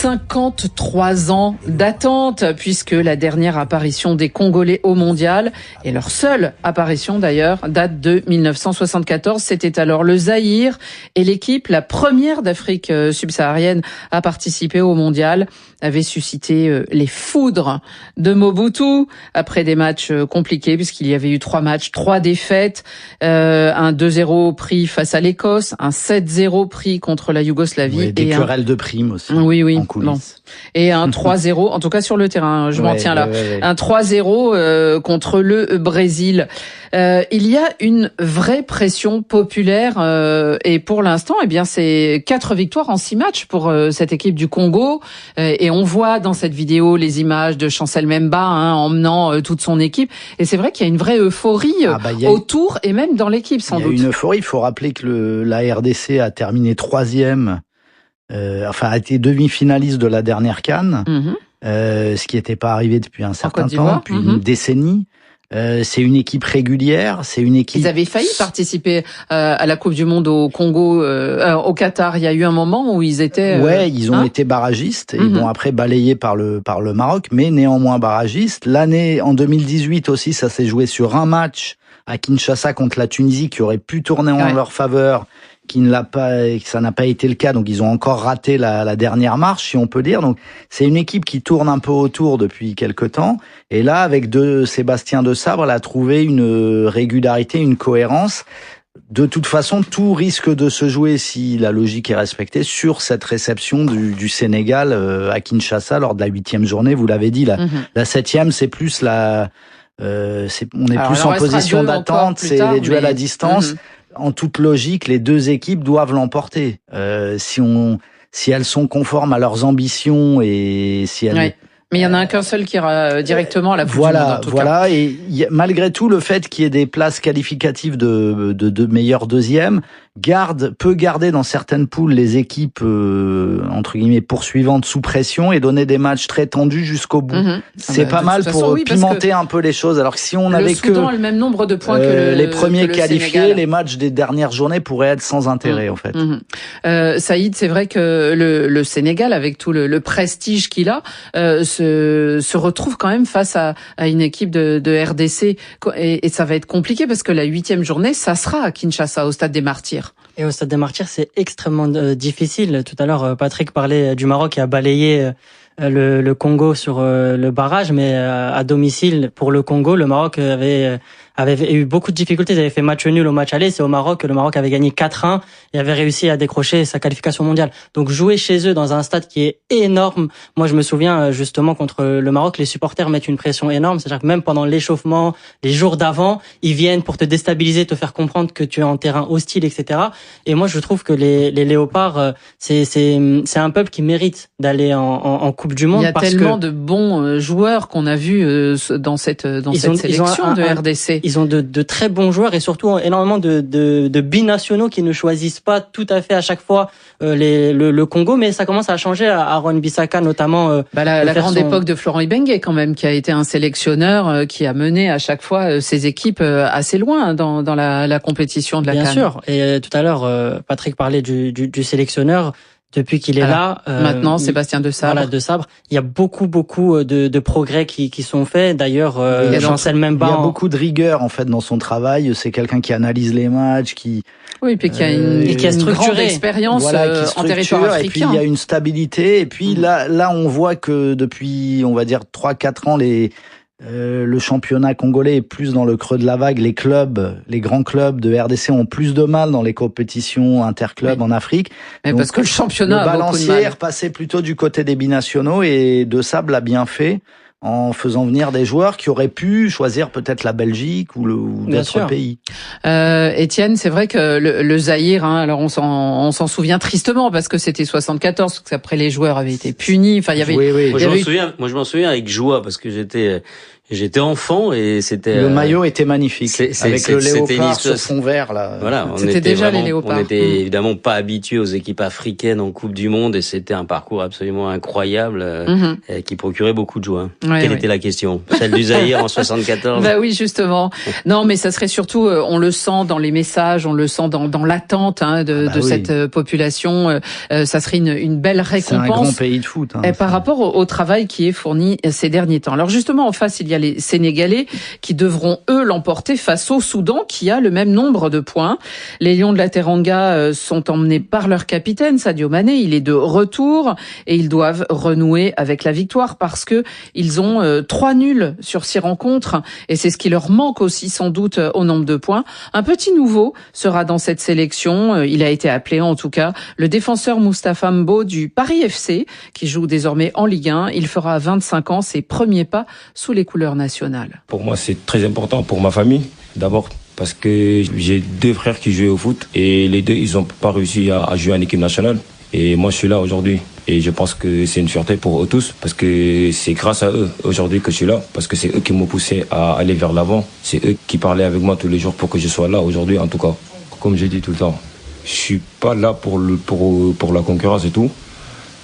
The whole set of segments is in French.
53 ans d'attente, puisque la dernière apparition des Congolais au mondial, et leur seule apparition d'ailleurs, date de 1974. C'était alors le Zaïre, et l'équipe, la première d'Afrique subsaharienne à participer au mondial, avait suscité les foudres de Mobutu après des matchs compliqués, puisqu'il y avait eu 3 matchs, 3 défaites, un 2-0 pris face à l'Écosse, un 7-0 pris contre la Yougoslavie. Oui, des querelles de primes aussi. Oui. En coulisses. Bon. Et un 3-0, en tout cas sur le terrain, je m'en tiens là. Un 3-0 contre le Brésil. Il y a une vraie pression populaire et pour l'instant, eh bien, c'est 4 victoires en 6 matchs pour cette équipe du Congo. Et on voit dans cette vidéo les images de Chancel Mbemba emmenant toute son équipe. Et c'est vrai qu'il y a une vraie euphorie autour et même dans l'équipe, sans doute. Il y a une euphorie. Il faut rappeler que la RDC a terminé 3e. A été demi-finaliste de la dernière CAN, ce qui n'était pas arrivé depuis un certain temps, depuis une décennie. C'est une équipe régulière, c'est une équipe... Ils avaient failli participer à la Coupe du Monde au Congo, au Qatar. Il y a eu un moment où ils étaient... ils ont été barragistes, et bon, après balayés par le Maroc, mais néanmoins barragistes. L'année, en 2018 aussi, ça s'est joué sur un match à Kinshasa contre la Tunisie qui aurait pu tourner en leur faveur, ça n'a pas été le cas, donc ils ont encore raté la dernière marche, si on peut dire. Donc c'est une équipe qui tourne un peu autour depuis quelque temps, et là avec Sébastien Desabre, elle a trouvé une régularité, une cohérence. De toute façon, tout risque de se jouer, si la logique est respectée, sur cette réception du Sénégal à Kinshasa lors de la 8e journée. Vous l'avez dit, la 7e, c'est plus on est plus en position d'attente, c'est les duels à distance. En toute logique, les deux équipes doivent l'emporter. Si elles sont conformes à leurs ambitions et si elles... Mais il y en a qu'un seul qui ira directement à la Coupe du Monde, en tout cas. Et malgré tout, le fait qu'il y ait des places qualificatives de meilleurs deuxièmes peut garder dans certaines poules les équipes entre guillemets poursuivantes sous pression et donner des matchs très tendus jusqu'au bout. C'est pas mal pour pimenter un peu les choses. Alors que si on avait que le même nombre de points que les premiers qualifiés, les matchs des dernières journées pourraient être sans intérêt en fait. Saïd, c'est vrai que le Sénégal, avec tout le prestige qu'il a, se retrouve quand même face à une équipe de RDC et ça va être compliqué parce que la 8e journée, ça sera à Kinshasa, au Stade des Martyrs. Et au Stade des Martyrs, c'est extrêmement difficile. Tout à l'heure, Patrick parlait du Maroc qui a balayé le Congo sur le barrage, mais à domicile pour le Congo, le Maroc avait eu beaucoup de difficultés. Ils avaient fait match nul au match aller. C'est au Maroc que le Maroc avait gagné 4-1 et avait réussi à décrocher sa qualification mondiale. Donc jouer chez eux dans un stade qui est énorme. Moi, je me souviens justement contre le Maroc, les supporters mettent une pression énorme. C'est-à-dire que même pendant l'échauffement, les jours d'avant, ils viennent pour te déstabiliser, te faire comprendre que tu es en terrain hostile, etc. Et moi, je trouve que les Léopards, c'est un peuple qui mérite d'aller en Coupe du Monde. Il y a tellement de bons joueurs qu'on a vus dans cette sélection de RDC. Ils ont de très bons joueurs et surtout énormément de binationaux qui ne choisissent pas tout à fait à chaque fois le Congo, mais ça commence à changer à Wan-Bissaka notamment. La grande époque de Florent Ibenge quand même, qui a été un sélectionneur qui a mené à chaque fois ses équipes assez loin dans la compétition de la CAN. Bien sûr. Et tout à l'heure, Patrick parlait du sélectionneur. Depuis qu'il est là, maintenant Sébastien Desabre. Voilà, Desabre. Il y a beaucoup de progrès qui sont faits. D'ailleurs, Chancel Mbemba. Il y a beaucoup de rigueur en fait dans son travail. C'est quelqu'un qui analyse les matchs, qui qui a une grande expérience en territoire africain. Et puis il y a une stabilité. Et puis là, on voit que depuis, on va dire 3-4 ans, le championnat congolais est plus dans le creux de la vague. Les grands clubs de RDC ont plus de mal dans les compétitions interclubs en Afrique. Mais parce que le championnat a beaucoup de mal. Le balancier est repassé repassé plutôt du côté des binationaux et Desabre l'a bien fait en faisant venir des joueurs qui auraient pu choisir peut-être la Belgique ou d'autres pays. Étienne, c'est vrai que le Zaïre, alors on s'en souvient tristement parce que c'était 74, parce qu'après les joueurs avaient été punis. Enfin, il y avait. Moi, je m'en souviens avec joie parce que j'étais J'étais enfant et c'était... Le maillot était magnifique. Avec le léopard sur fond vert, là. Voilà. C'était déjà les léopards. On était évidemment pas habitués aux équipes africaines en Coupe du Monde et c'était un parcours absolument incroyable, qui procurait beaucoup de joie. Quelle était la question? Celle du Zaïre en 74? Bah oui, justement. Non, mais ça serait surtout, on le sent dans les messages, on le sent dans l'attente, de cette population. Ça serait une belle récompense. C'est un grand pays de foot. Par rapport au travail qui est fourni ces derniers temps. Alors justement, en face, il y a les Sénégalais qui devront, eux, l'emporter face au Soudan, qui a le même nombre de points. Les Lions de la Teranga sont emmenés par leur capitaine, Sadio Mané. Il est de retour et ils doivent renouer avec la victoire parce que ils ont 3 nuls sur 6 rencontres et c'est ce qui leur manque aussi sans doute au nombre de points. Un petit nouveau sera dans cette sélection. Il a été appelé en tout cas le défenseur Moustapha Mbo du Paris FC qui joue désormais en Ligue 1. Il fera à 25 ans ses premiers pas sous les couleurs nationales. Pour moi, c'est très important pour ma famille. D'abord parce que j'ai 2 frères qui jouaient au foot et les 2, ils n'ont pas réussi à jouer en équipe nationale. Et moi, je suis là aujourd'hui. Et je pense que c'est une fierté pour eux tous parce que c'est grâce à eux aujourd'hui que je suis là. Parce que c'est eux qui m'ont poussé à aller vers l'avant. C'est eux qui parlaient avec moi tous les jours pour que je sois là aujourd'hui, en tout cas. Comme je dis tout le temps, je suis pas là pour la concurrence et tout.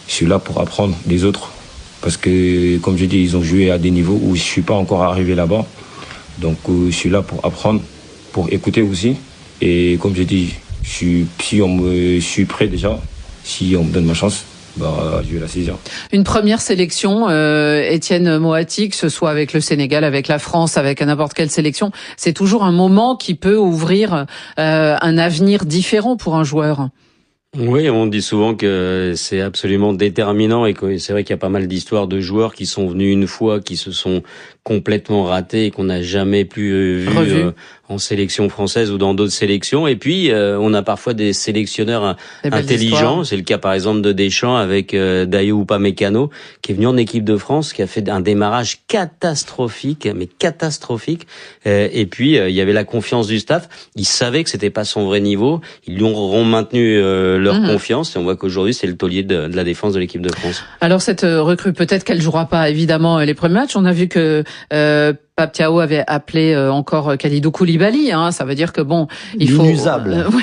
Je suis là pour apprendre des autres. Parce que, comme je dis, ils ont joué à des niveaux où je suis pas encore arrivé là-bas. Donc, je suis là pour apprendre, pour écouter aussi. Et comme je dis, je suis prêt déjà. Si on me donne ma chance, je vais la saisir. Une première sélection, Étienne Moati, que ce soit avec le Sénégal, avec la France, avec n'importe quelle sélection, c'est toujours un moment qui peut ouvrir un avenir différent pour un joueur. Oui, on dit souvent que c'est absolument déterminant et que c'est vrai qu'il y a pas mal d'histoires de joueurs qui sont venus une fois, qui se sont complètement ratés et qu'on n'a jamais plus vu en sélection française ou dans d'autres sélections. Et puis, on a parfois des sélectionneurs intelligents. C'est le cas, par exemple, de Deschamps avec Dayo Upamecano, qui est venu en équipe de France, qui a fait un démarrage catastrophique, mais catastrophique. Et puis, il y avait la confiance du staff. Ils savaient que c'était pas son vrai niveau. Ils lui ont maintenu leur confiance. Et on voit qu'aujourd'hui, c'est le taulier de la défense de l'équipe de France. Alors, cette recrue, peut-être qu'elle jouera pas, évidemment, les premiers matchs. On a vu que Pape Thiaw avait appelé encore Kalidou Koulibaly, ça veut dire que il faut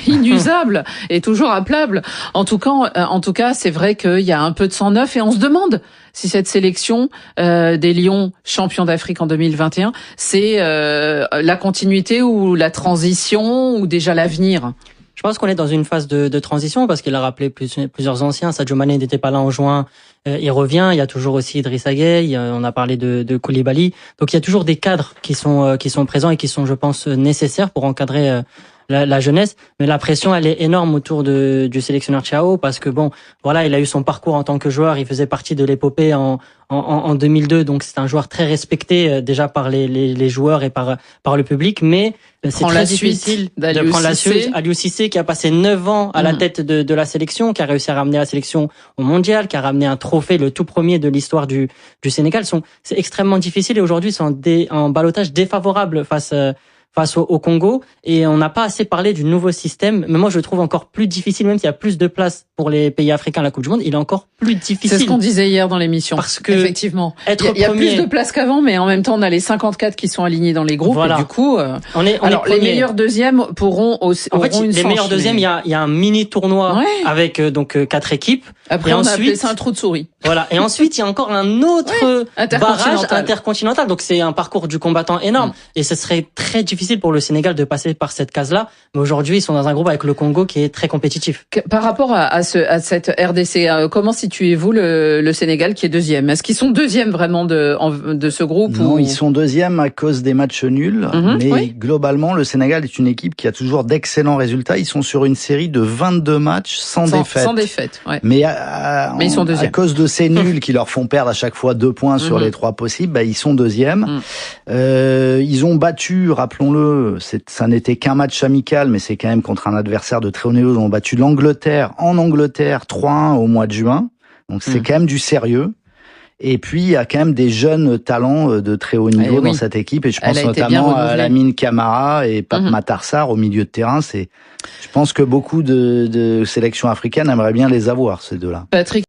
inusable et toujours appelable. En tout cas, c'est vrai qu'il y a un peu de sang neuf et on se demande si cette sélection des Lions champions d'Afrique en 2021, c'est la continuité ou la transition ou déjà l'avenir. Je pense qu'on est dans une phase de transition parce qu'il a rappelé plusieurs anciens. Sadio Mané n'était pas là en juin. Il revient. Il y a toujours aussi Idrissa Gueye. On a parlé de Koulibaly. Donc il y a toujours des cadres qui sont présents et qui sont, je pense, nécessaires pour encadrer la jeunesse. Mais la pression, elle est énorme autour du sélectionneur Thiaw parce que il a eu son parcours en tant que joueur. Il faisait partie de l'épopée en 2002. Donc c'est un joueur très respecté déjà par les joueurs et par le public. Mais c'est très difficile de prendre la suite. Aliou Cissé qui a passé 9 ans à la tête de la sélection, qui a réussi à ramener la sélection au mondial, qui a ramené un trophée, le tout premier de l'histoire du Sénégal. C'est extrêmement difficile et aujourd'hui c'est en ballottage défavorable face au Congo et on n'a pas assez parlé du nouveau système. Mais moi, je le trouve encore plus difficile, même s'il y a plus de place pour les pays africains à la Coupe du Monde, il est encore plus difficile. C'est ce qu'on disait hier dans l'émission. Parce que effectivement, il y a plus de place qu'avant, mais en même temps, on a les 54 qui sont alignés dans les groupes. Voilà. Et du coup, les meilleurs deuxièmes pourront aussi. En fait, les meilleurs deuxièmes, il y a un mini tournoi avec 4 équipes. Après, on a appelé ça un trou de souris. Voilà. Et ensuite, il y a encore un autre barrage intercontinental. Donc, c'est un parcours du combattant énorme. Et ce serait très difficile pour le Sénégal de passer par cette case-là. Mais aujourd'hui, ils sont dans un groupe avec le Congo qui est très compétitif. Par rapport à cette RDC, comment situez-vous le Sénégal qui est deuxième? Est-ce qu'ils sont deuxième vraiment de ce groupe? Non, ils sont deuxième à cause des matchs nuls. Mais globalement, le Sénégal est une équipe qui a toujours d'excellents résultats. Ils sont sur une série de 22 matchs sans défaite. Sans défaite, ouais. Mais ils sont deuxième. À cause de ces nuls qui leur font perdre à chaque fois 2 points sur les 3 possibles, ils sont deuxième. Ils ont battu, rappelons-le, ça n'était qu'un match amical, mais c'est quand même contre un adversaire de très haut niveau. Ils ont battu l'Angleterre en Angleterre 3-1 au mois de juin. Donc c'est quand même du sérieux. Et puis il y a quand même des jeunes talents de très haut niveau dans cette équipe. Et je pense notamment à Lamine Camara et Pape Matar Sarr au milieu de terrain. Je pense que beaucoup de sélections africaines aimeraient bien les avoir, ces deux-là. Patrick.